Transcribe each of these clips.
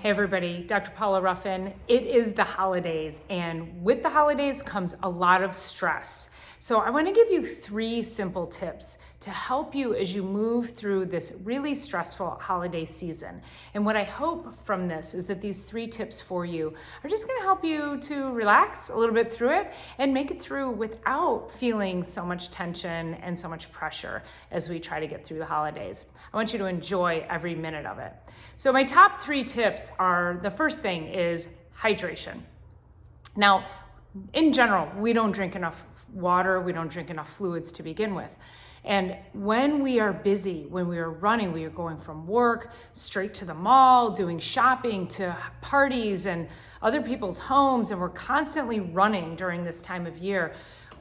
Hey everybody, Dr. Paula Ruffin. It is the holidays, and with the holidays comes a lot of stress. So I want to give you 3 simple tips to help you as you move through this really stressful holiday season. And what I hope from this is that these 3 tips for you are just going to help you to relax a little bit through it and make it through without feeling so much tension and so much pressure as we try to get through the holidays. I want you to enjoy every minute of it. So my top 3 tips are, the first thing is hydration. Now, in general, we don't drink enough water, we don't drink enough fluids to begin with. And when we are busy, when we are running, we are going from work straight to the mall, doing shopping, to parties and other people's homes, and we're constantly running during this time of year,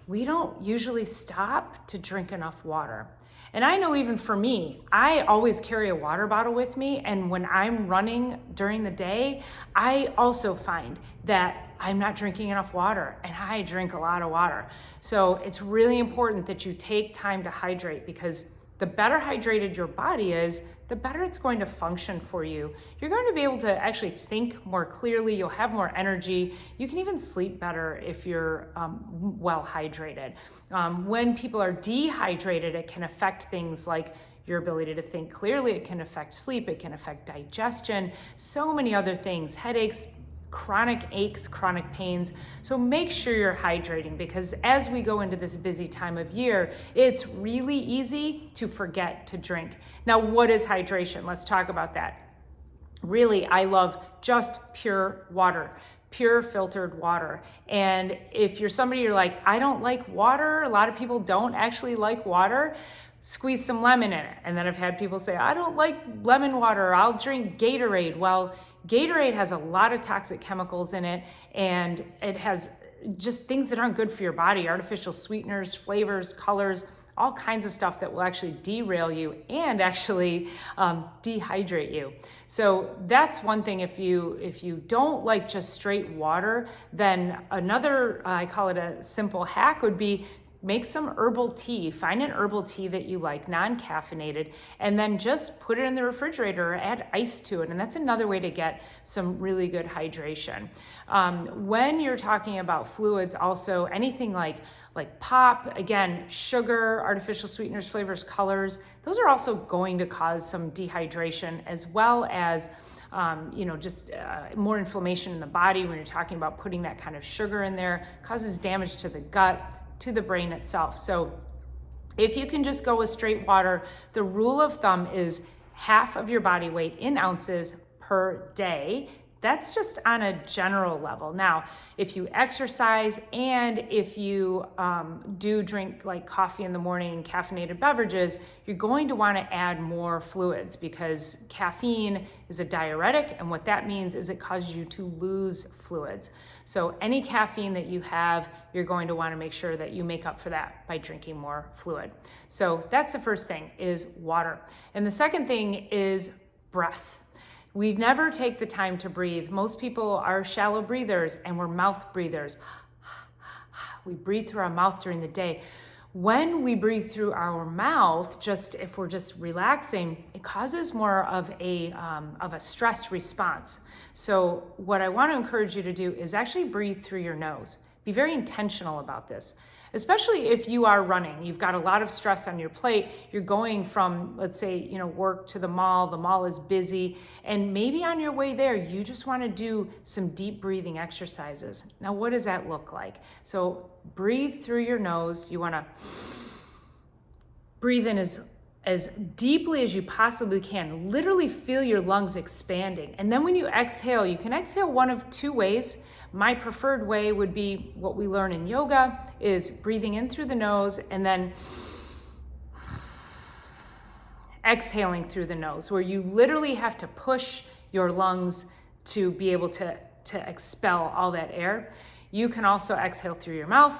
we don't usually stop to drink enough water. And I know even for me, I always carry a water bottle with me, and when I'm running during the day, I also find that I'm not drinking enough water, and I drink a lot of water. So it's really important that you take time to hydrate, because the better hydrated your body is, the better it's going to function for you. You're going to be able to actually think more clearly, you'll have more energy, you can even sleep better if you're well hydrated. When people are dehydrated, it can affect things like your ability to think clearly, it can affect sleep, it can affect digestion, so many other things, headaches, chronic aches, chronic pains. So make sure you're hydrating, because as we go into this busy time of year, it's really easy to forget to drink. Now, what is hydration? Let's talk about that. Really, I love just pure water, pure filtered water. And if you're somebody you're like, I don't like water, a lot of people don't actually like water, squeeze some lemon in it. And then I've had people say, I don't like lemon water, I'll drink Gatorade. Well, Gatorade has a lot of toxic chemicals in it, and it has just things that aren't good for your body, artificial sweeteners, flavors, colors, all kinds of stuff that will actually derail you and actually dehydrate you. So that's one thing. If you don't like just straight water, then another, I call it a simple hack, would be make some herbal tea. Find an herbal tea that you like, non-caffeinated, and then just put it in the refrigerator or add ice to it. And that's another way to get some really good hydration. When you're talking about fluids, also anything like pop, again, sugar, artificial sweeteners, flavors, colors, those are also going to cause some dehydration, as well as more inflammation in the body. When you're talking about putting that kind of sugar in there, causes damage to the gut, to the brain itself. So if you can just go with straight water, the rule of thumb is half of your body weight in ounces per day. That's just on a general level. Now, if you exercise and if you do drink like coffee in the morning and caffeinated beverages, you're going to want to add more fluids, because caffeine is a diuretic, and what that means is it causes you to lose fluids. So any caffeine that you have, you're going to want to make sure that you make up for that by drinking more fluid. So that's the first thing, is water. And the second thing is breath. We never take the time to breathe. Most people are shallow breathers, and we're mouth breathers. We breathe through our mouth during the day. When we breathe through our mouth, just if we're just relaxing, it causes more of a stress response. So what I want to encourage you to do is actually breathe through your nose. Be very intentional about this, especially if you are running. You've got a lot of stress on your plate. You're going from, let's say, work to the mall is busy, and maybe on your way there, you just want to do some deep breathing exercises. Now, what does that look like? So breathe through your nose. You want to breathe in as deeply as you possibly can. Literally feel your lungs expanding. And then when you exhale, you can exhale one of 2 ways. My preferred way would be what we learn in yoga, is breathing in through the nose and then exhaling through the nose, where you literally have to push your lungs to be able to expel all that air. You can also exhale through your mouth.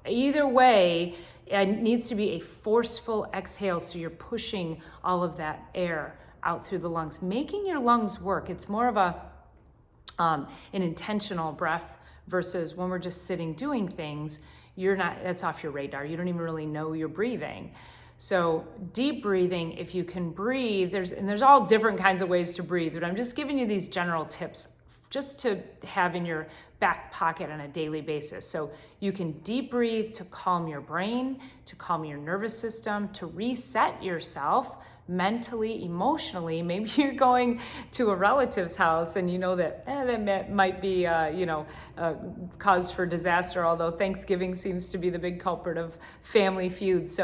Either way, it needs to be a forceful exhale, so you're pushing all of that air out through the lungs, making your lungs work. It's more of an intentional breath, versus when we're just sitting doing things, that's off your radar. You don't even really know you're breathing. So deep breathing, if you can breathe, there's all different kinds of ways to breathe, but I'm just giving you these general tips just to have in your back pocket on a daily basis. So you can deep breathe to calm your brain, to calm your nervous system, to reset yourself mentally, emotionally. Maybe you're going to a relative's house and you know that that might be cause for disaster, although Thanksgiving seems to be the big culprit of family feuds.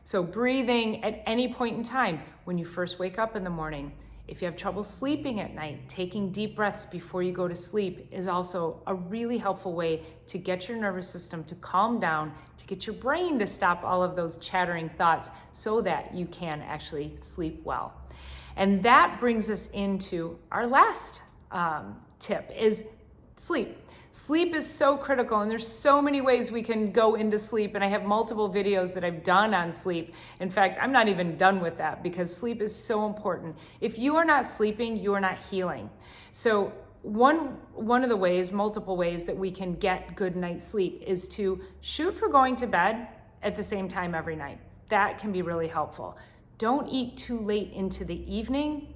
So breathing at any point in time, when you first wake up in the morning. If you have trouble sleeping at night, taking deep breaths before you go to sleep is also a really helpful way to get your nervous system to calm down, to get your brain to stop all of those chattering thoughts so that you can actually sleep well. And that brings us into our last tip is sleep. Sleep is so critical, and there's so many ways we can go into sleep, and I have multiple videos that I've done on sleep. In fact, I'm not even done with that because sleep is so important. If you are not sleeping, you are not healing. So one of the ways, multiple ways that we can get good night's sleep is to shoot for going to bed at the same time every night. That can be really helpful. Don't eat too late into the evening,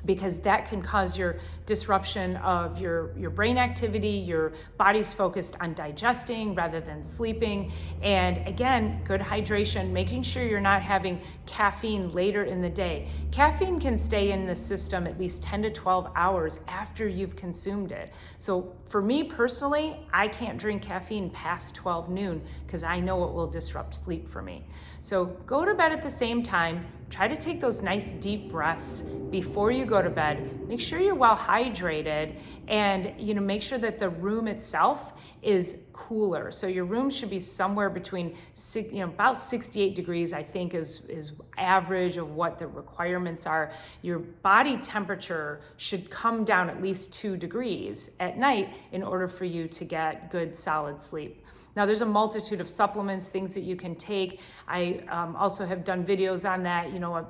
because that can cause your disruption of your brain activity. Your body's focused on digesting rather than sleeping. And again, good hydration, making sure you're not having caffeine later in the day. Caffeine can stay in the system at least 10 to 12 hours after you've consumed it. So for me personally, I can't drink caffeine past 12 noon because I know it will disrupt sleep for me. So go to bed at the same time. Try to take those nice deep breaths before you go to bed. Make sure you're well hydrated, and make sure that the room itself is cooler. So your room should be somewhere between about 68 degrees, I think is average of what the requirements are. Your body temperature should come down at least 2 degrees at night in order for you to get good solid sleep. Now, there's a multitude of supplements, things that you can take. I also have done videos on that.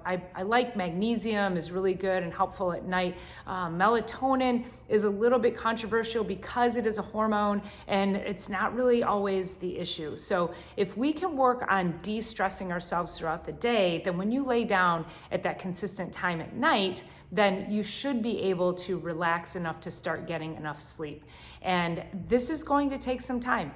I like magnesium, is really good and helpful at night. Melatonin is a little bit controversial because it is a hormone and it's not really always the issue. So if we can work on de-stressing ourselves throughout the day, then when you lay down at that consistent time at night, then you should be able to relax enough to start getting enough sleep. And this is going to take some time.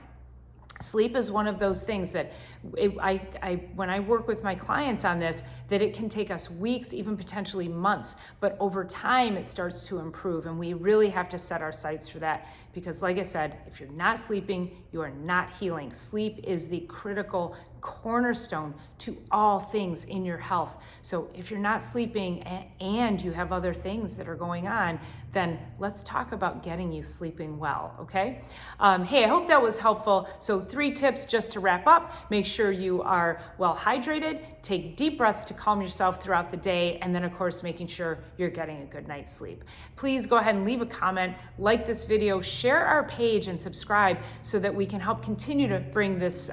Sleep is one of those things that when I work with my clients on this, that it can take us weeks, even potentially months, but over time it starts to improve, and we really have to set our sights for that because, like I said, if you're not sleeping, you are not healing. Sleep is the critical cornerstone to all things in your health. So if you're not sleeping and you have other things that are going on, then let's talk about getting you sleeping well, okay? Hey, I hope that was helpful. So 3 tips just to wrap up. Make sure you are well hydrated, take deep breaths to calm yourself throughout the day, and then of course making sure you're getting a good night's sleep. Please go ahead and leave a comment, like this video, share our page, and subscribe so that we can help continue to bring this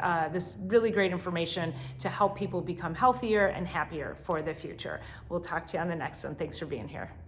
really great information to help people become healthier and happier for the future. We'll talk to you on the next one. Thanks for being here.